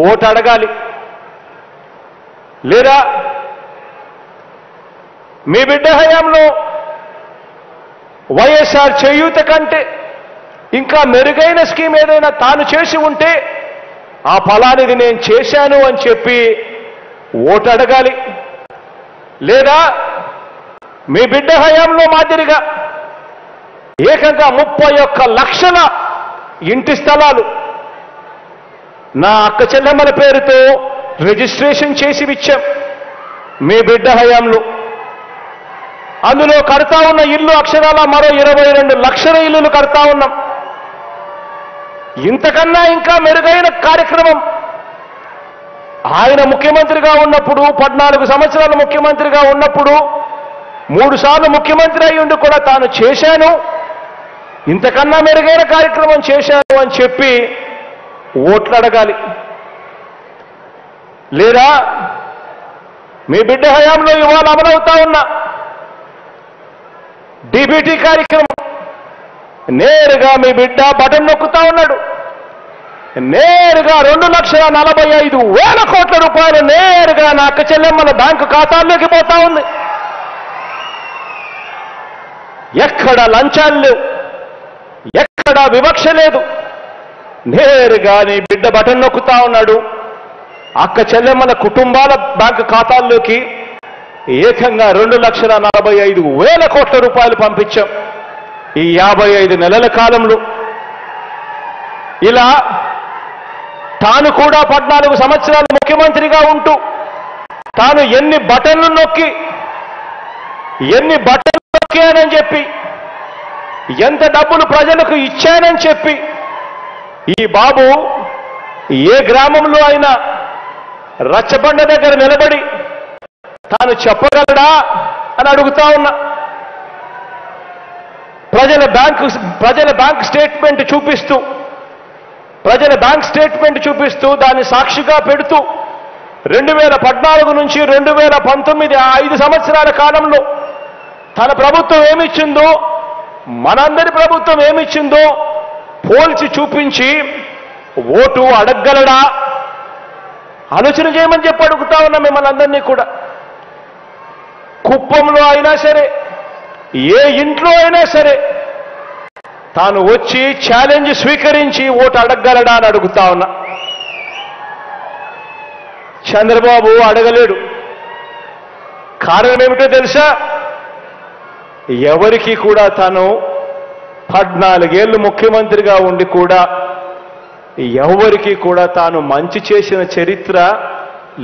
Vote అడగాలి. లేదా మీ బిడ్డ హయాంలో వైఎస్ఆర్ చేయూత కంటే ఇంకా మెరుగైన స్కీమ్ ఏదైనా తాను చేసి ఉంటే ఆ ఫలానిది నేను చేశాను అని చెప్పి ఓటు అడగాలి. లేదా మీ బిడ్డ హయాంలో మాదిరిగా ఏకంగా 31 లక్షల ఇంటి స్థలాలు నా అక్క చెల్లెమ్మల పేరుతో రిజిస్ట్రేషన్ చేసి ఇచ్చాం మీ బిడ్డ హయాంలో. అందులో కడతా ఉన్న ఇల్లు అక్షరాల మరో 22 లక్షల ఇల్లులు కడతా ఉన్నాం. ఇంతకన్నా ఇంకా మెరుగైన కార్యక్రమం ఆయన ముఖ్యమంత్రిగా ఉన్నప్పుడు 14 సంవత్సరాలు ముఖ్యమంత్రిగా ఉన్నప్పుడు 3 సార్లు ముఖ్యమంత్రి అయి ఉండి కూడా తాను చేశాను, ఇంతకన్నా మెరుగైన కార్యక్రమం చేశాను అని చెప్పి ఓట్లు అడగాలి. లేదా మీ బిడ్డ హయాంలో ఇవాళ అమలవుతా ఉన్న డీబీటీ కార్యక్రమం నేరుగా మీ బిడ్డ బటన్ నొక్కుతా ఉన్నాడు. నేరుగా 2,45,000 కోట్ల రూపాయలు నేరుగా నా అక్క చెల్లెమ్మల బ్యాంకు ఖాతాల్లోకి పోతా ఉంది. ఎక్కడ లంచాలు లేవు, ఎక్కడ వివక్ష లేదు. నేరుగా నీ బిడ్డ బటన్ నొక్కుతా ఉన్నాడు. అక్క చెల్లెమ్మల కుటుంబాల బ్యాంకు ఖాతాల్లోకి ఏకంగా 2,45,000 కోట్ల రూపాయలు పంపించాం ఈ 55 నెలల కాలంలో. ఇలా తాను కూడా 14 సంవత్సరాలు ముఖ్యమంత్రిగా ఉంటూ తాను ఎన్ని బటన్లు నొక్కానని చెప్పి, ఎంత డబ్బులు ప్రజలకు ఇచ్చానని చెప్పి ఈ బాబు ఏ గ్రామంలో అయినా రచ్చబండ దగ్గర నిలబడి తాను చెప్పగలడా అని అడుగుతా ఉన్నా. ప్రజల బ్యాంక్ స్టేట్మెంట్ చూపిస్తూ దాన్ని సాక్షిగా పెడుతూ 2014 నుంచి 2019 5 సంవత్సరాల కాలంలో తన ప్రభుత్వం ఏమిచ్చిందో, మనందరి ప్రభుత్వం ఏమిచ్చిందో పోల్చి చూపించి ఓటు అడగగలడా ఆలోచన చేయమని చెప్పి అడుగుతా ఉన్నా మిమ్మల్ని అందరినీ కూడా. కుప్పంలో అయినా సరే, ఏ ఇంట్లో అయినా సరే తాను వచ్చి ఛాలెంజ్ స్వీకరించి ఓటు అడగగలడా అని అడుగుతా ఉన్నా. చంద్రబాబు అడగలేడు. కారణం ఏమిటో తెలుసా? ఎవరికి కూడా తాను 14 ఏళ్ళు ముఖ్యమంత్రిగా ఉండి కూడా ఎవరికి కూడా తాను మంచి చేసిన చరిత్ర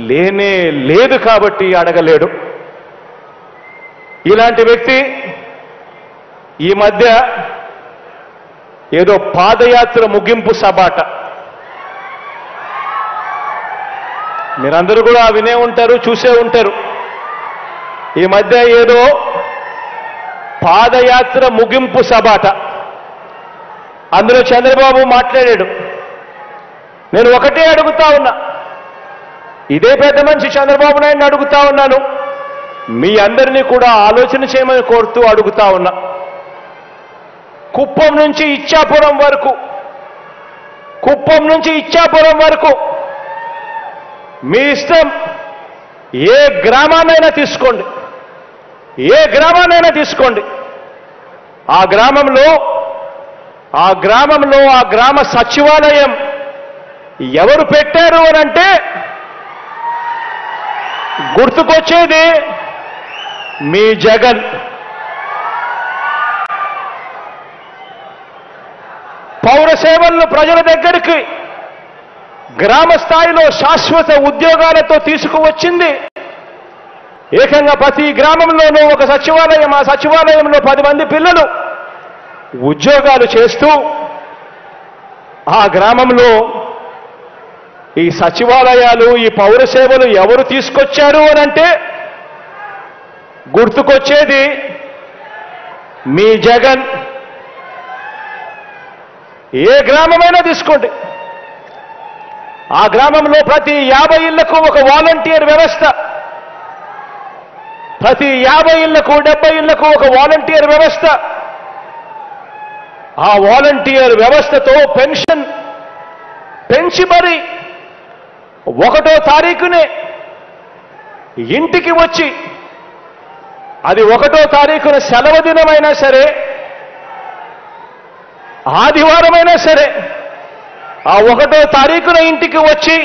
లేనే లేదు కాబట్టి అడగలేడు. ఇలాంటి వ్యక్తి ఈ మధ్య ఏదో పాదయాత్ర ముగింపు సభాట, మీరందరూ కూడా వినే ఉంటారు, చూసే ఉంటారు. ఈ మధ్య ఏదో పాదయాత్ర ముగింపు సభాట, అందులో చంద్రబాబు మాట్లాడాడు. నేను ఒకటే అడుగుతా ఉన్నా, ఇదే పెద్ద మనిషి చంద్రబాబు నాయుడిని అడుగుతా ఉన్నాను, మీ అందరినీ కూడా ఆలోచన చేయమని కోరుతూ అడుగుతా ఉన్నా. కుప్పం నుంచి ఇచ్చాపురం వరకు మీ ఇష్టం, ఏ గ్రామాన్నైనా తీసుకోండి. ఆ గ్రామ సచివాలయం ఎవరు పెట్టారు అని అంటే గుర్తుకొచ్చేది మీ జగన్. పౌర సేవలను ప్రజల దగ్గరికి గ్రామ స్థాయిలో శాశ్వత ఉద్యోగాలతో తీసుకువచ్చింది ఏకంగా ప్రతి గ్రామంలోనూ ఒక సచివాలయం. ఆ సచివాలయంలో 10 మంది పిల్లలు ఉద్యోగాలు చేస్తూ ఆ గ్రామంలో ఈ సచివాలయాలు, ఈ పౌర సేవలు ఎవరు తీసుకొచ్చారు అని అంటే గుర్తుకొచ్చేది మీ జగన్. ఏ గ్రామమైనా తీసుకోండి, ఆ గ్రామంలో ప్రతి 50 ఇళ్లకు ఒక వాలంటీర్ వ్యవస్థ, ప్రతి 50 ఇళ్లకు 70 ఇళ్లకు ఒక వాలంటీర్ వ్యవస్థ. ఆ వాలంటీర్ వ్యవస్థతో పెన్షన్ పెంచి మరి 1వ తారీఖునే ఇంటికి వచ్చి, అది 1వ తారీఖున సెలవు దినమైనా సరే, ఆదివారమైనా సరే, ఆ 1వ తారీఖున ఇంటికి వచ్చి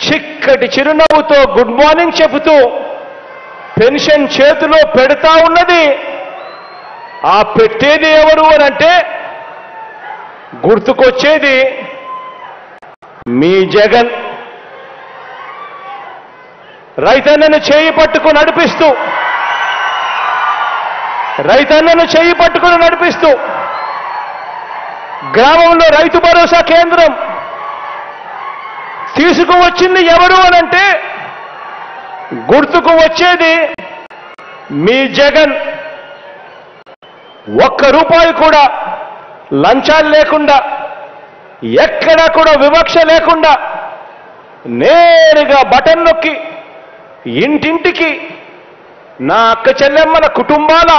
చిక్కటి చిరునవ్వుతో గుడ్ మార్నింగ్ చెబుతూ పెన్షన్ చేతిలో పెడతా ఉన్నది. ఆ పెట్టేది ఎవరు అనంటే గుర్తుకొచ్చేది మీ జగన్. రైతన్నను చేయి పట్టుకుని నడిపిస్తూ గ్రామంలో రైతు భరోసా కేంద్రం తీసుకువచ్చింది ఎవరు అనంటే గుర్తుకు వచ్చేది మీ జగన్. ₹1 కూడా లంచాలు లేకుండా, ఎక్కడా కూడా వివక్ష లేకుండా నేరుగా బటన్ నొక్కి ఇంటింటికి నా అక్క చెల్లెమ్మల కుటుంబాల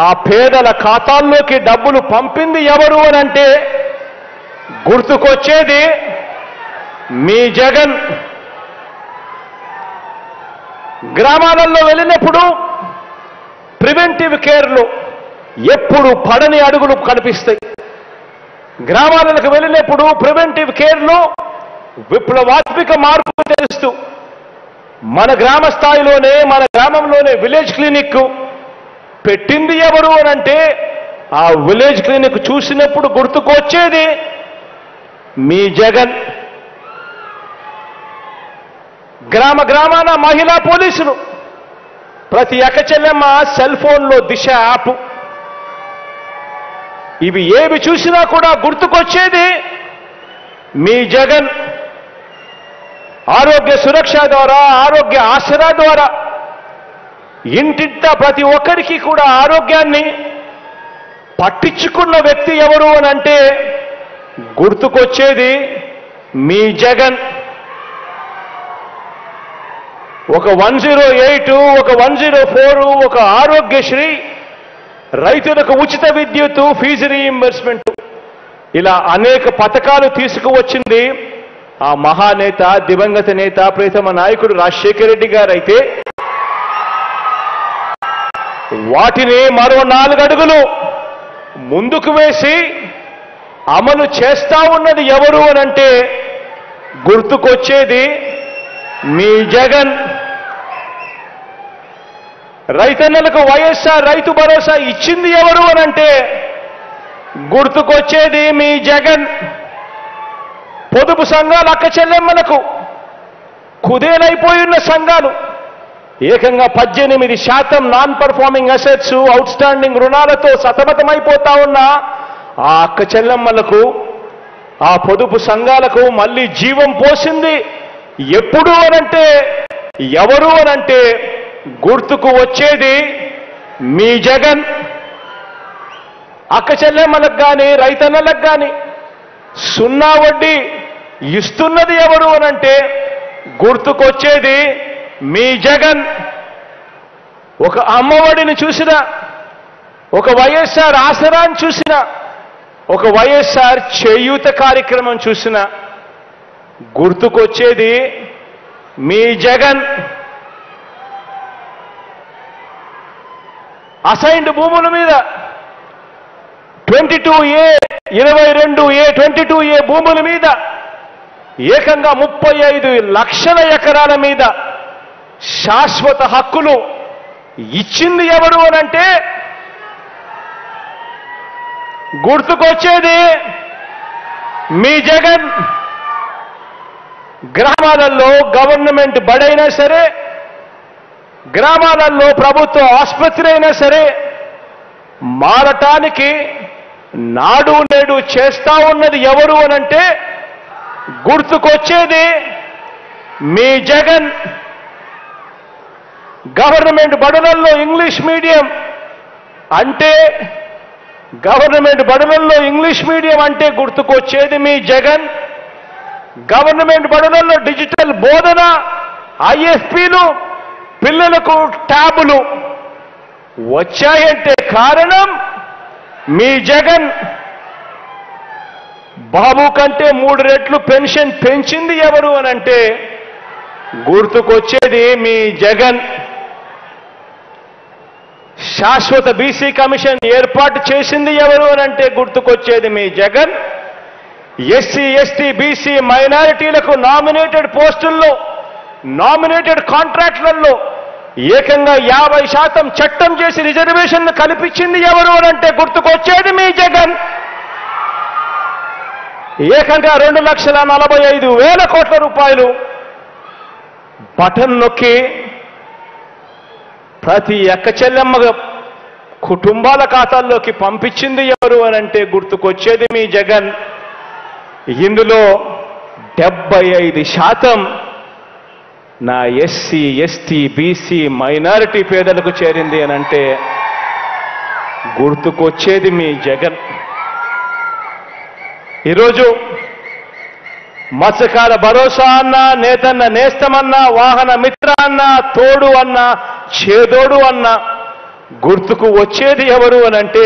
ఆ పేదల ఖాతాల్లోకి డబ్బులు పంపింది ఎవరు అనంటే గుర్తుకొచ్చేది మీ జగన్. గ్రామాలలో వెళ్ళినప్పుడు ప్రివెంటివ్ కేర్లు ఎప్పుడు పడని అడుగులు కనిపిస్తాయి. గ్రామాలకు వెళ్ళినప్పుడు ప్రివెంటివ్ కేర్లో విప్లవాత్మక మార్పు తెలుస్తూ మన గ్రామ స్థాయిలోనే, మన గ్రామంలోనే విలేజ్ క్లినిక్ పెట్టింది ఎవరు అనంటే ఆ విలేజ్ క్లినిక్ చూసినప్పుడు గుర్తుకొచ్చేది మీ జగన్. గ్రామాన మహిళా పోలీసులు, ప్రతి అక్క చెల్లెమ్మ సెల్ ఫోన్లో దిశ యాప్, ఇవి ఏవి చూసినా కూడా గుర్తుకొచ్చేది మీ జగన్. ఆరోగ్య సురక్ష ద్వారా, ఆరోగ్య ఆసరా ద్వారా ఇంటింటా ప్రతి ఒక్కరికి కూడా ఆరోగ్యాన్ని పట్టించుకున్న వ్యక్తి ఎవరు అనంటే గుర్తుకొచ్చేది మీ జగన్. ఒక 108, ఒక 104, ఒక ఆరోగ్యశ్రీ, రైతులకు ఉచిత విద్యుత్, ఫీజు రీయింబర్స్మెంట్, ఇలా అనేక పథకాలు తీసుకువచ్చింది ఆ మహానేత, దివంగత నేత, ప్రియతమ నాయకుడు రాజశేఖర రెడ్డి గారు. అయితే వాటిని మరో 4 అడుగులు ముందుకు వేసి అమలు చేస్తా ఉన్నది ఎవరు అనంటే గుర్తుకొచ్చేది మీ జగన్. రైతన్నలకు వైఎస్ఆర్ రైతు భరోసా ఇచ్చింది ఎవరు అనంటే గుర్తుకొచ్చేది మీ జగన్. పొదుపు సంఘాలు, అక్క చెల్లెమ్మలకు కుదేలైపోయిన సంఘాలు, ఏకంగా 18% non performing assets, out standing రుణాలతో సతమతమైపోతా ఉన్న ఆ అక్క చెల్లెమ్మలకు, ఆ పొదుపు సంఘాలకు మళ్ళీ జీవం పోసింది ఎప్పుడు అనంటే, ఎవరు అనంటే గుర్తుకు వచ్చేది మీ జగన్. అక్క చెల్లెమ్మలకు కానీ, రైతన్నలకు కానీ 0 వడ్డీ ఇస్తున్నది ఎవరు అనంటే గుర్తుకొచ్చేది మీ జగన్. ఒక అమ్మఒడిని చూసినా, ఒక వైఎస్ఆర్ ఆసరాన్ని చూసినా, ఒక వైఎస్ఆర్ చేయూత కార్యక్రమం చూసినా గుర్తుకొచ్చేది మీ జగన్. అసైన్డ్ భూముల మీద 22A, 22A, 22A భూముల మీద ఏకంగా 35 లక్షల ఎకరాల మీద శాశ్వత హక్కులు ఇచ్చింది ఎవరు అనంటే గుర్తుకొచ్చేది మీ జగన్. గ్రామాలలో గవర్నమెంట్ బడైనా సరే, గ్రామాలలో ప్రభుత్వ ఆసుపత్రి అయినా సరే మారటానికి నాడు నేడు చేస్తా ఉన్నది ఎవరు అనంటే గుర్తుకొచ్చేది మీ జగన్. గవర్నమెంట్ బడులలో ఇంగ్లీష్ మీడియం అంటే, గవర్నమెంట్ బడులలో ఇంగ్లీష్ మీడియం అంటే గుర్తుకొచ్చేది మీ జగన్. గవర్నమెంట్ బడులలో డిజిటల్ బోధన, IFPలు, పిల్లలకు ట్యాబులు వచ్చాయంటే కారణం మీ జగన్. బాబు కంటే 3 రెట్లు పెన్షన్ పెంచింది ఎవరు అనంటే గుర్తుకొచ్చేది మీ జగన్. శాశ్వత బీసీ కమిషన్ ఏర్పాటు చేసింది ఎవరు అనంటే గుర్తుకొచ్చేది మీ జగన్. ఎస్సీ ఎస్టీ బీసీ మైనారిటీలకు నామినేటెడ్ పోస్టుల్లో నామినేటెడ్ కాంట్రాక్టులలో ఏకంగా 50% చట్టం చేసి రిజర్వేషన్ కల్పించింది ఎవరు అనంటే గుర్తుకొచ్చేది మీ జగన్. ఏకంగా 2,45,000 కోట్ల రూపాయలు బటన్ నొక్కి ప్రతి అక్క చెల్లెమ్మ కుటుంబాల ఖాతాల్లోకి పంపించింది ఎవరు అనంటే గుర్తుకొచ్చేది మీ జగన్. ఇందులో 75% నా ఎస్సీ ఎస్టీ బీసీ మైనారిటీ పేదలకు చేరింది అనంటే గుర్తుకొచ్చేది మీ జగన్. ఈరోజు మత్స్యకార భరోసా అన్నా, నేతన్న నేస్తమన్నా, వాహన మిత్ర అన్నా, తోడు అన్నా, చేదోడు అన్నా గుర్తుకు వచ్చేది ఎవరు అనంటే